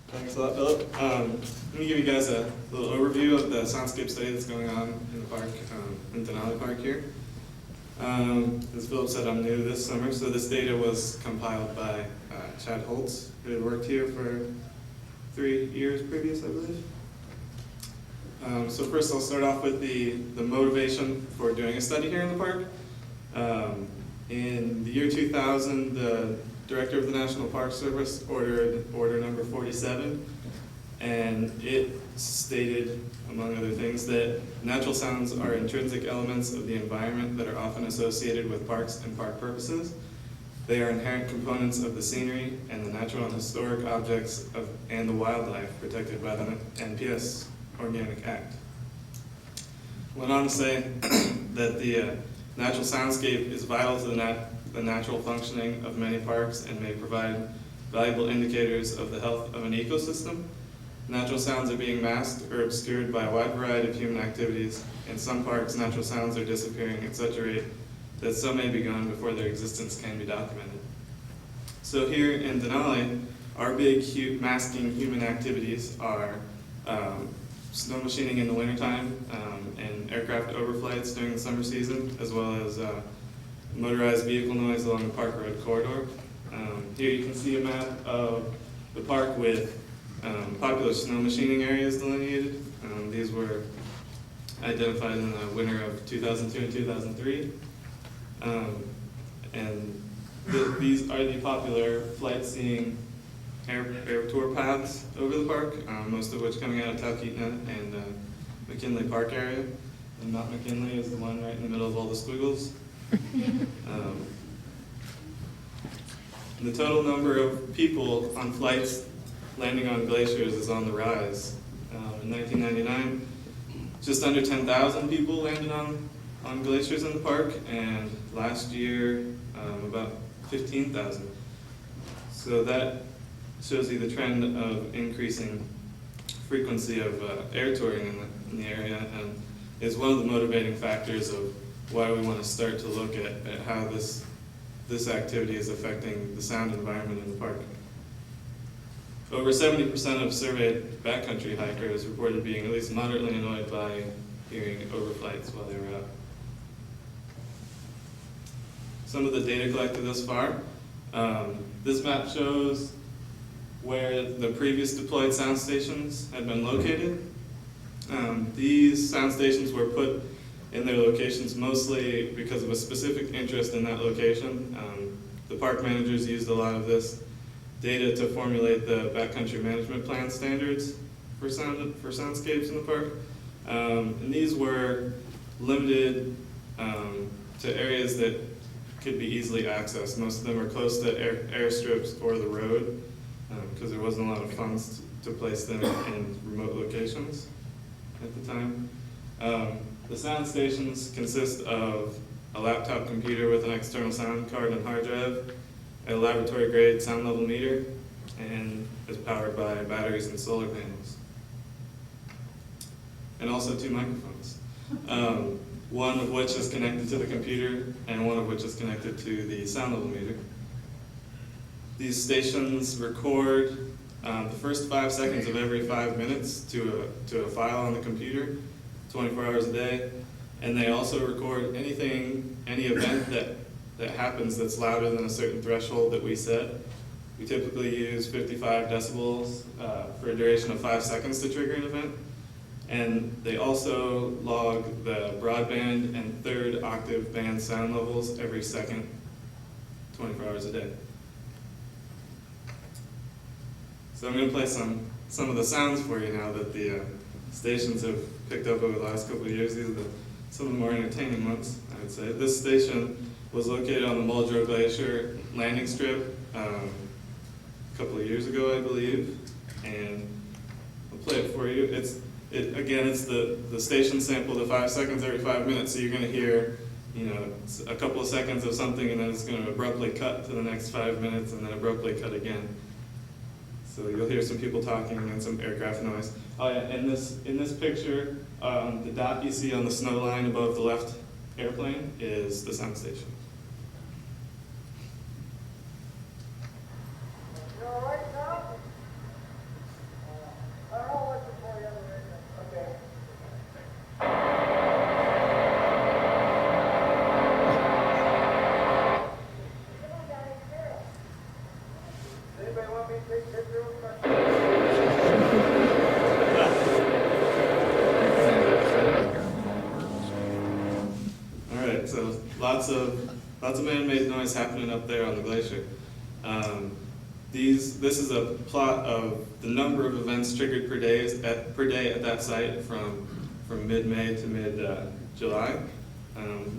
Thanks a lot, Philip. Let me give you guys a little overview of the Soundscape study that's going on in the park, in Denali Park here. As Philip said, I'm new this summer, so this data was compiled by Chad Holtz, who had worked here for 3 years previous, I believe. So first I'll start off with the motivation for doing a study here in the park. In the year 2000, the director of the National Park Service ordered order number 47, and it stated, among other things, that natural sounds are intrinsic elements of the environment that are often associated with parks and park purposes. They are inherent components of the scenery and the natural and historic objects and the wildlife protected by the NPS Organic Act. Went on to say that the natural soundscape is vital to the natural functioning of many parks and may provide valuable indicators of the health of an ecosystem. Natural sounds are being masked or obscured by a wide variety of human activities. In some parks, natural sounds are disappearing at such a rate that some may be gone before their existence can be documented. So here in Denali, our big masking human activities are snow machining in the wintertime and aircraft overflights during the summer season, as well as motorized vehicle noise along the park road corridor. Here you can see a map of the park with popular snow machining areas delineated. These were identified in the winter of 2002 and 2003. These are the popular flight-seeing air tour paths over the park, most of which coming out of Talkeetna and McKinley Park area. And Mount McKinley is the one right in the middle of all the squiggles. The total number of people on flights landing on glaciers is on the rise. In 1999, just under 10,000 people landed on glaciers in the park, and last year about 15,000. So that shows you the trend of increasing frequency of air touring in the area, and is one of the motivating factors of why we want to start to look at how this activity is affecting the sound environment in the park. Over 70% of surveyed backcountry hikers reported being at least moderately annoyed by hearing overflights while they were out. Some of the data collected thus far. This map shows where the previous deployed sound stations had been located. These sound stations were put in their locations mostly because of a specific interest in that location. The park managers used a lot of this data to formulate the backcountry management plan standards for soundscapes in the park. And these were limited to areas that could be easily accessed. Most of them are close to airstrips or the road, because there wasn't a lot of funds to place them in remote locations at the time. The sound stations consist of a laptop computer with an external sound card and hard drive, a laboratory-grade sound level meter, and is powered by batteries and solar panels. And also 2 microphones, one of which is connected to the computer and one of which is connected to the sound level meter. These stations record the first 5 seconds of every 5 minutes to a file on the computer, 24 hours a day, and they also record any event that happens that's louder than a certain threshold that we set. We typically use 55 decibels for a duration of 5 seconds to trigger an event. And they also log the broadband and 3rd octave band sound levels every second, 24 hours a day. So I'm going to play some of the sounds for you now that the stations have picked up over the last couple of years. These are some of the more entertaining ones, I would say. This station was located on the Muldrow Glacier landing strip a couple of years ago, I believe, and I'll play it for you. It's the station sample to 5 seconds every 5 minutes, so you're going to hear, a couple of seconds of something, and then it's going to abruptly cut to the next 5 minutes, and then abruptly cut again. So you'll hear some people talking and some aircraft noise. Oh yeah, and in this picture, the dot you see on the snow line above the left airplane is the sound station. You all right now? lots of man-made noise happening up there on the glacier. This is a plot of the number of events triggered per day at that site from mid-May to mid-July.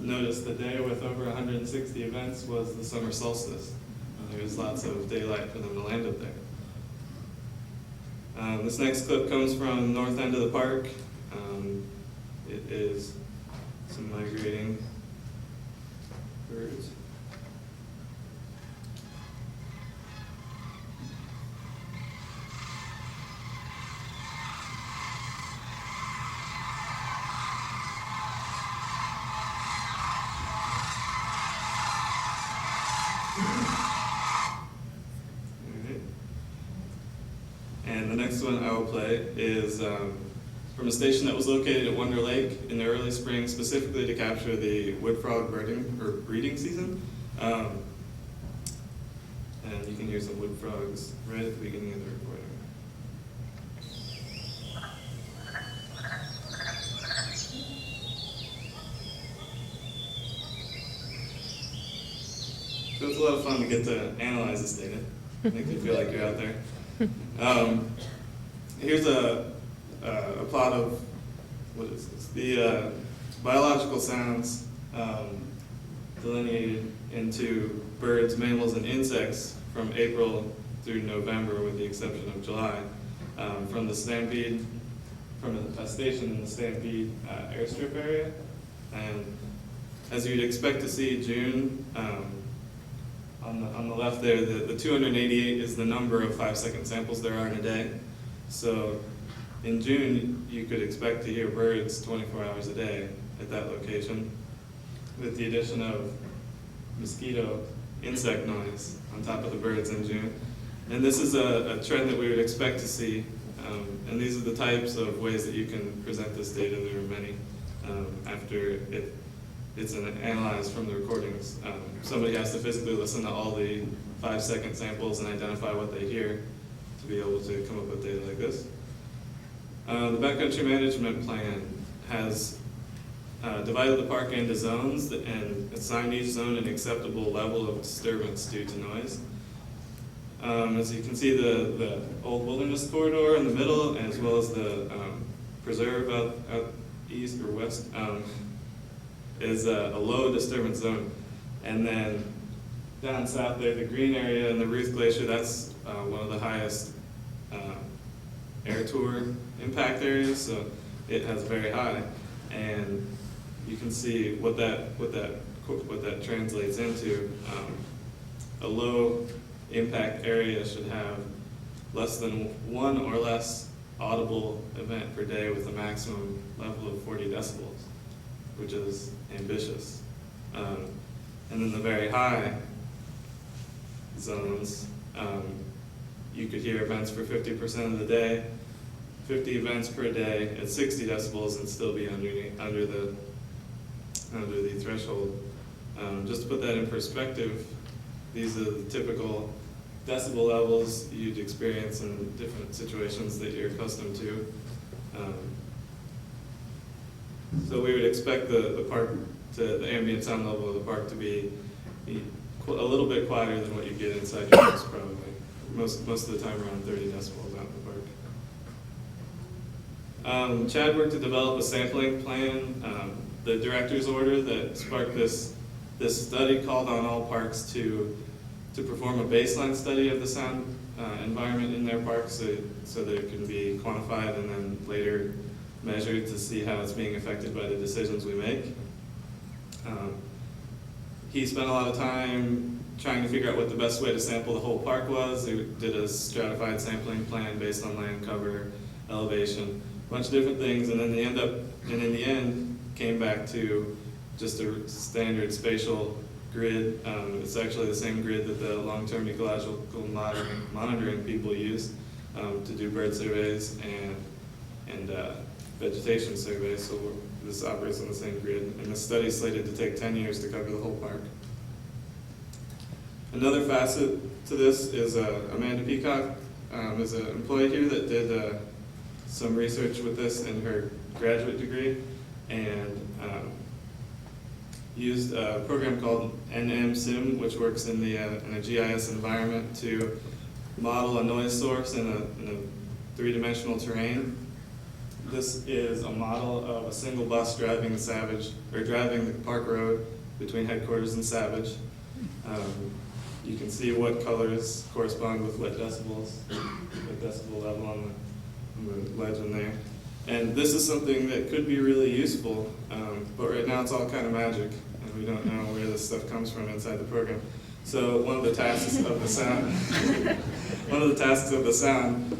Notice the day with over 160 events was the summer solstice. There was lots of daylight for them to land up there. This next clip comes from the north end of the park. It is some migrating birds. And the next one I will play is from a station that was located at Wonder Lake in the early spring, specifically to capture the wood frog breeding season. And you can hear some wood frogs right at the beginning of the recording. So it's a lot of fun to get to analyze this data. Makes you feel like you're out there. Here's a plot of, what is this? The biological sounds delineated into birds, mammals, and insects from April through November, with the exception of July, from the Stampede, from a station in the Stampede airstrip area. And as you'd expect to see, June, on the left there, the 288 is the number of 5-second samples there are in a day. So in June, you could expect to hear birds 24 hours a day at that location, with the addition of mosquito insect noise on top of the birds in June. And this is a trend that we would expect to see, and these are the types of ways that you can present this data. There are many after it's analyzed from the recordings. Somebody has to physically listen to all the 5-second samples and identify what they hear to be able to come up with data like this. The backcountry management plan has divided the park into zones and assigned each zone an acceptable level of disturbance due to noise. As you can see, the old wilderness corridor in the middle, as well as the preserve out east or west, is a low disturbance zone. And then down south there, the green area and the Ruth Glacier, that's one of the highest air tour impact areas, so it has very high. And you can see what that translates into. A low impact area should have less than one or less audible event per day with a maximum level of 40 decibels, which is ambitious. And then the very high zones, you could hear events for 50% of the day, 50 events per day at 60 decibels and still be under the threshold. Just to put that in perspective, these are the typical decibel levels you'd experience in different situations that you're accustomed to. So we would expect the ambient sound level of the park to be a little bit quieter than what you get inside your house, probably. Most of the time around 30 decibels out in the park. Chad worked to develop a sampling plan. The director's order that sparked this study called on all parks to perform a baseline study of the sound environment in their parks so that it can be quantified and then later measured to see how it's being affected by the decisions we make. He spent a lot of time trying to figure out what the best way to sample the whole park was. He did a stratified sampling plan based on land cover, elevation, a bunch of different things, and then in the end came back to just a standard spatial grid. It's actually the same grid that the long-term ecological monitoring people use to do bird surveys and vegetation surveys, so this operates on the same grid. And the study is slated to take 10 years to cover the whole park. Another facet to this is Amanda Peacock is an employee here that did some research with this in her graduate degree, and used a program called NMSIM, which works in a GIS environment to model a noise source in a three-dimensional terrain. This is a model of a single bus driving the Park Road between headquarters and Savage. You can see what colors correspond with what decibels, what decibel level on the legend there. And this is something that could be really useful, but right now it's all kind of magic, and we don't know where this stuff comes from inside the program. So one of the tasks of the sound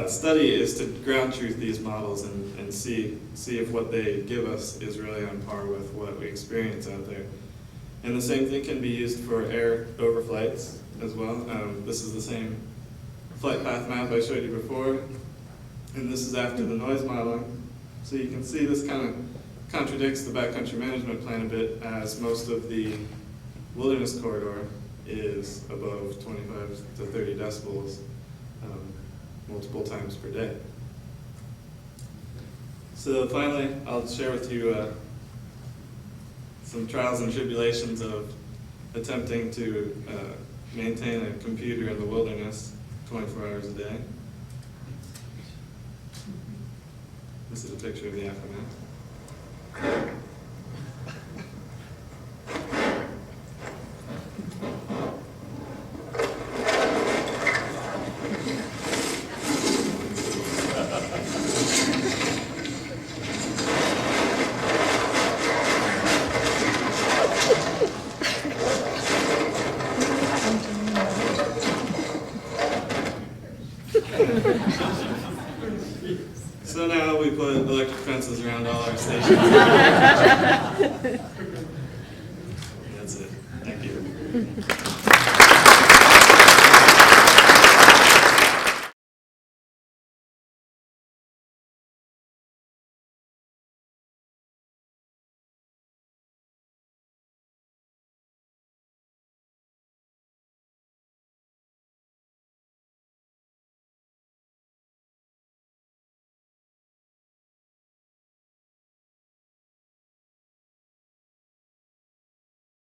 study is to ground truth these models and see if what they give us is really on par with what we experience out there. And the same thing can be used for air overflights as well. This is the same flight path map I showed you before, and this is after the noise modeling. So you can see this kind of contradicts the backcountry management plan a bit, as most of the wilderness corridor is above 25 to 30 decibels multiple times per day. So finally, I'll share with you some trials and tribulations of attempting to maintain a computer in the wilderness 24 hours a day. This is a picture of the aftermath. So now we put electric fences around all our stations. That's it. Thank you.